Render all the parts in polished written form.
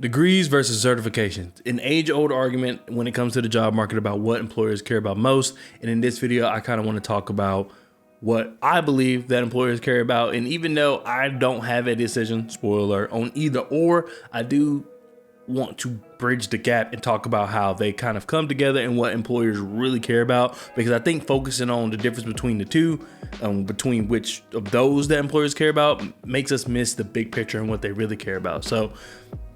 Degrees versus certifications, an age-old argument when it comes to the job market about what employers care about most. And in this video, I kind of want to talk about what I believe that employers care about. And even though I don't have a decision, spoiler, on either or, I do want to bridge the gap and talk about how they kind of come together and what employers really care about, because I think focusing on the difference between the two, between which of those that employers care about, makes us miss the big picture and what they really care about. So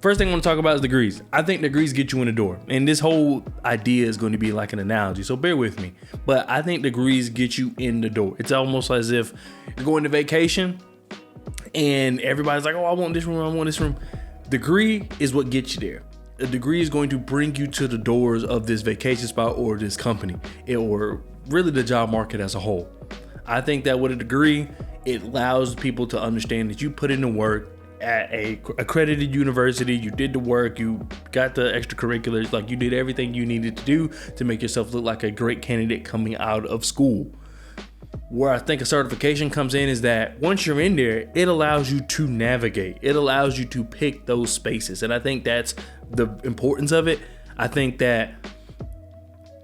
first thing I want to talk about is degrees. I think degrees get you in the door, and this whole idea is going to be like an analogy, so bear with me, but I think degrees get you in the door. It's almost as if you're going to vacation and everybody's like, oh, I want this room, I want this room. Degree is what gets you there. A degree is going to bring you to the doors of this vacation spot or this company, or really the job market as a whole. I think that with a degree, it allows people to understand that you put in the work at a accredited university, you did the work, you got the extracurriculars, like you did everything you needed to do to make yourself look like a great candidate coming out of school. Where I think a certification comes in is that once you're in there, it allows you to navigate. It allows you to pick those spaces. And I think that's the importance of it. I think that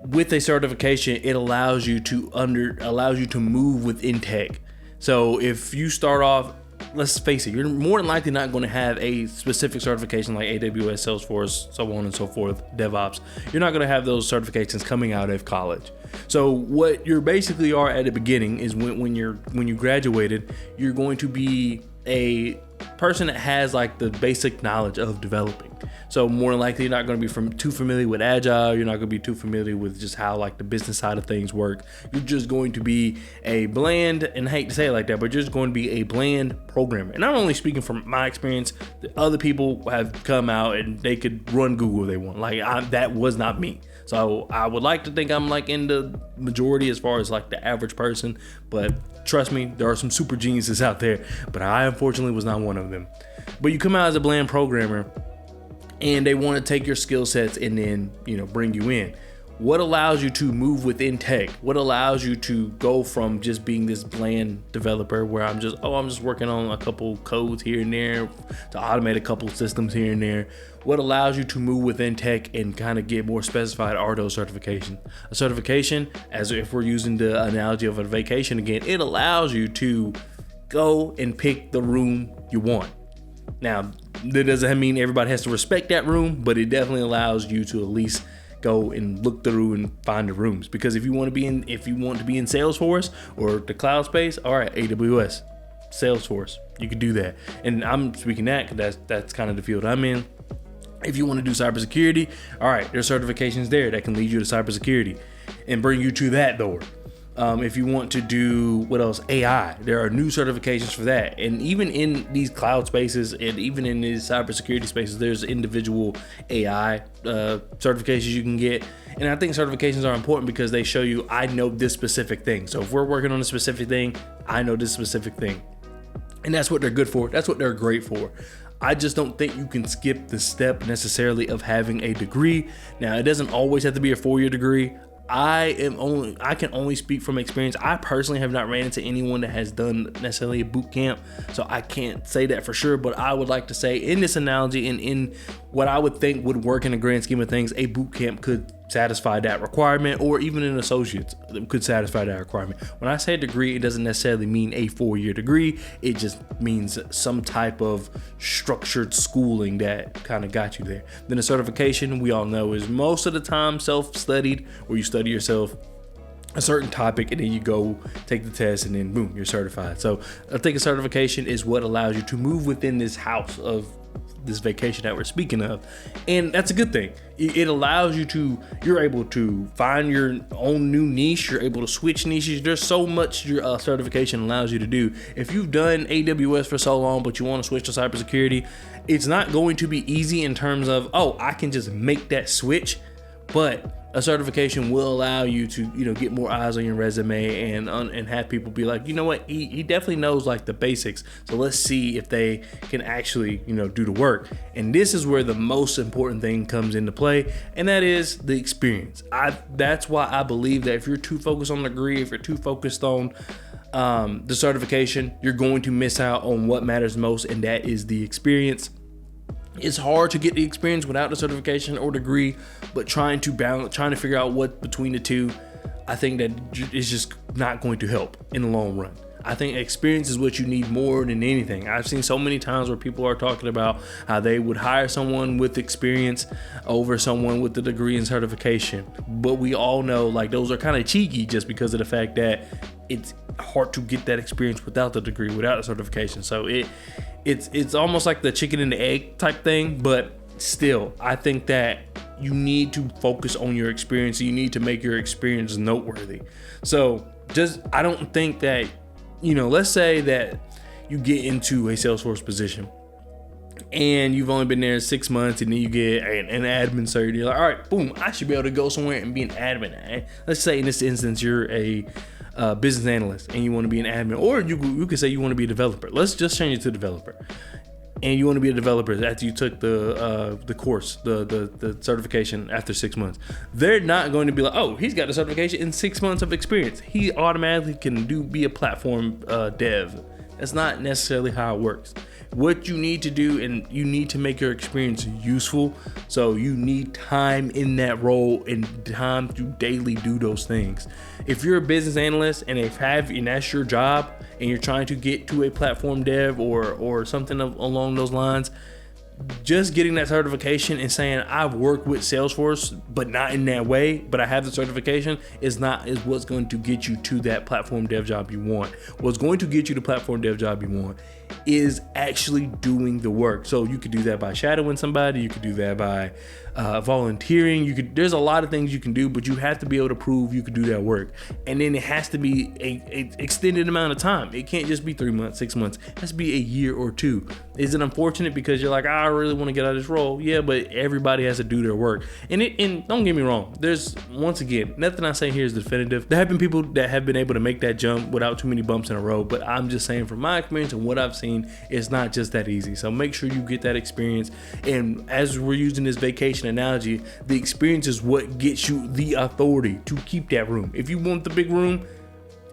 with a certification, it allows you to move within tech. So if you start off, let's face it, you're more than likely not going to have a specific certification like AWS, Salesforce, so on and so forth, DevOps. You're not going to have those certifications coming out of college. So what you basically are at the beginning is when you graduated, you're going to be a person that has like the basic knowledge of developing. So more than likely, you're not going to be too familiar with Agile. You're not going to be too familiar with just how like the business side of things work. You're just going to be a bland, and I hate to say it like that, but you're just going to be a bland programmer. And I'm only speaking from my experience. The other people have come out and they could run Google if they want. That was not me. So I would like to think I'm like in the majority as far as like the average person, but trust me, there are some super geniuses out there, but I unfortunately was not one of them. But you come out as a bland programmer and they want to take your skill sets and then, bring you in. What allows you to move within tech? What allows you to go from just being this bland developer where I'm just working on a couple codes here and there to automate a couple systems here and there? What allows you to move within tech and kind of get more specified are those certifications. A certification, as if we're using the analogy of a vacation again, it allows you to go and pick the room you want. Now, that doesn't mean everybody has to respect that room, but it definitely allows you to at least go and look through and find the rooms. Because if you want to be in Salesforce or the cloud space, all right, AWS, Salesforce, you could do that. And I'm speaking that because that's kind of the field I'm in. If you want to do cybersecurity, all right, there's certifications there that can lead you to cybersecurity and bring you to that door. If you want to do, what else? AI, there are new certifications for that. And even in these cloud spaces and even in these cybersecurity spaces, there's individual AI certifications you can get. And I think certifications are important because they show you, I know this specific thing. So if we're working on a specific thing, I know this specific thing. And that's what they're good for. That's what they're great for. I just don't think you can skip the step necessarily of having a degree. Now, it doesn't always have to be a 4-year degree. I can only speak from experience. I personally have not ran into anyone that has done necessarily a boot camp, so I can't say that for sure, but I would like to say in this analogy and in what I would think would work in the grand scheme of things, a boot camp could satisfy that requirement, or even an associate's could satisfy that requirement. When I say degree, it doesn't necessarily mean a 4-year degree. It just means some type of structured schooling that kind of got you there. Then a certification, we all know, is most of the time self-studied, where you study yourself a certain topic and then you go take the test and then boom, you're certified. So I think a certification is what allows you to move within this house of this vacation that we're speaking of, and that's a good thing. It allows you're able to find your own new niche. You're able to switch niches. There's so much your certification allows you to do. If you've done AWS for so long but you want to switch to cybersecurity, it's not going to be easy in terms of, I can just make that switch, but a certification will allow you to, get more eyes on your resume and have people be like, you know what, he definitely knows like the basics. So let's see if they can actually, do the work. And this is where the most important thing comes into play, and that is the experience. That's why I believe that if you're too focused on the degree, if you're too focused on the certification, you're going to miss out on what matters most, and that is the experience. It's hard to get the experience without the certification or degree, but trying to figure out what between the two, I think that is just not going to help in the long run. I think experience is what you need more than anything. I've seen so many times where people are talking about how they would hire someone with experience over someone with the degree and certification. But we all know like those are kind of cheeky just because of the fact that it's hard to get that experience without the degree, without the certification. So it's almost like the chicken and the egg type thing, but still, I think that you need to focus on your experience. You need to make your experience noteworthy. So I don't think that, let's say that you get into a Salesforce position and you've only been there 6 months and then you get an admin cert. You're like, all right, boom, I should be able to go somewhere and be an admin. Let's say in this instance, you're a business analyst and you want to be an admin, or you could say you want to be a developer. Let's just change it to developer. And you want to be a developer after you took the course, the certification after 6 months. They're not going to be like, oh, he's got a certification in 6 months of experience, he automatically can be a platform dev. That's not necessarily how it works. What you need to do, and you need to make your experience useful. So you need time in that role and time to daily do those things. If you're a business analyst and that's your job, and you're trying to get to a platform dev or something along those lines, just getting that certification and saying I've worked with Salesforce, but not in that way, but I have the certification, is what's going to get you to that platform dev job you want. What's going to get you the platform dev job you want is actually doing the work. So you could do that by shadowing somebody. You could do that by volunteering. There's a lot of things you can do, but you have to be able to prove you could do that work. And then it has to be a extended amount of time. It can't just be 3 months, 6 months. It has to be a year or two. Is it unfortunate because you're like, I really want to get out of this role? Yeah, but everybody has to do their work. And don't get me wrong. There's, once again, nothing I say here is definitive. There have been people that have been able to make that jump without too many bumps in a road, but I'm just saying from my experience and what I've seen, it's not just that easy. So make sure you get that experience. And as we're using this vacation analogy, the experience is what gets you the authority to keep that room. If you want the big room,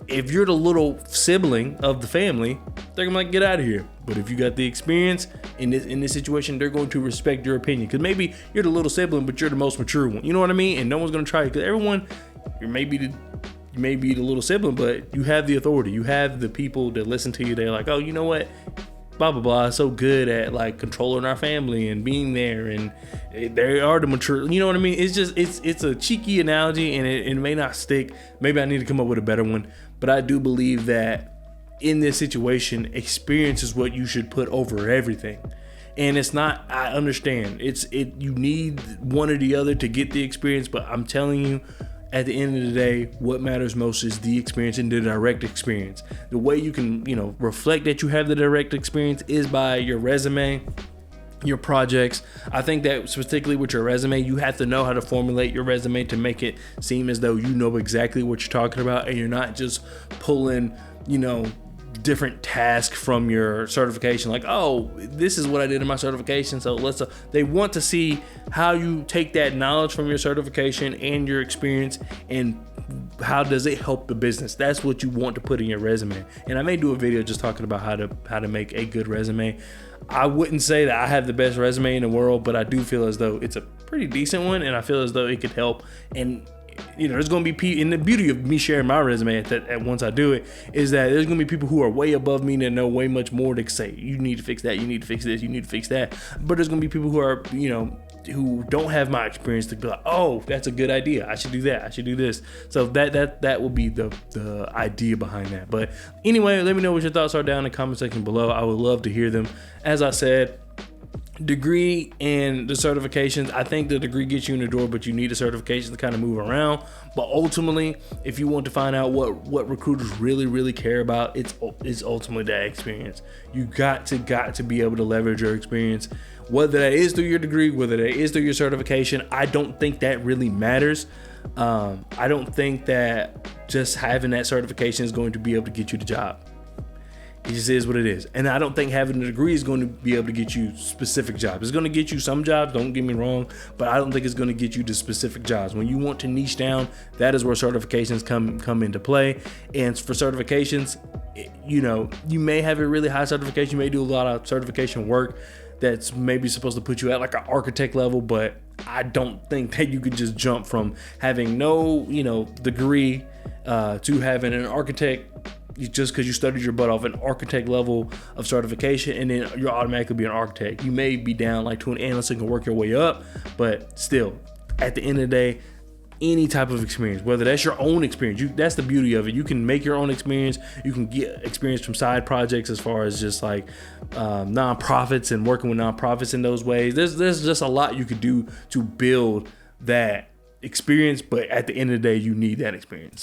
if you're the little sibling of the family, they're gonna get out of here. But if you got the experience in this situation, they're going to respect your opinion. Because maybe you're the little sibling, but you're the most mature one. You know what I mean? And no one's gonna try it. Because everyone, you may be the little sibling, but you have the authority. You have the people that listen to you. They're like, oh, you know what? Blah blah blah. So good at like controlling our family and being there, and they are the mature. You know what I mean? It's just it's a cheeky analogy, and it may not stick. Maybe I need to come up with a better one. But I do believe that in this situation, experience is what you should put over everything. And it's not. I understand. You need one or the other to get the experience. But I'm telling you, at the end of the day, what matters most is the experience and the direct experience. The way you can, reflect that you have the direct experience is by your resume, your projects. I think that particularly with your resume, you have to know how to formulate your resume to make it seem as though you know exactly what you're talking about, and you're not just pulling, different task from your certification, like, oh, this is what I did in my certification, so they want to see how you take that knowledge from your certification and your experience, and how does it help the business. That's what you want to put in your resume. And I may do a video just talking about how to make a good resume. I wouldn't say that I have the best resume in the world, but I do feel as though it's a pretty decent one, and I feel as though it could help. And there's going to be, and the beauty of me sharing my resume at once I do it, is that there's going to be people who are way above me that know way much more to say, you need to fix that, you need to fix this, you need to fix that. But there's going to be people who are, who don't have my experience to be like, oh, that's a good idea, I should do that, I should do this. So that will be the idea behind that. But anyway, let me know what your thoughts are down in the comment section below. I would love to hear them. As I said, degree and the certifications, I think the degree gets you in the door, but you need a certification to kind of move around. But ultimately, if you want to find out what recruiters really care about, it's ultimately that experience. You got to be able to leverage your experience, whether that is through your degree, whether that is through your certification. I don't think that really matters. I don't think that just having that certification is going to be able to get you the job. It just is what it is. And I don't think having a degree is going to be able to get you specific jobs. It's going to get you some jobs, don't get me wrong, but I don't think it's going to get you to specific jobs. When you want to niche down, that is where certifications come into play. And for certifications, you may have a really high certification, you may do a lot of certification work. that's maybe supposed to put you at like an architect level, but I don't think that you could just jump from having no, degree to having an architect just because you studied your butt off an architect level of certification, and then you're automatically be an architect. You may be down like to an analyst and can work your way up, but still, at the end of the day, any type of experience, whether that's your own experience, that's the beauty of it. You can make your own experience. You can get experience from side projects as far as just like nonprofits and working with nonprofits in those ways. There's just a lot you could do to build that experience, but at the end of the day, you need that experience.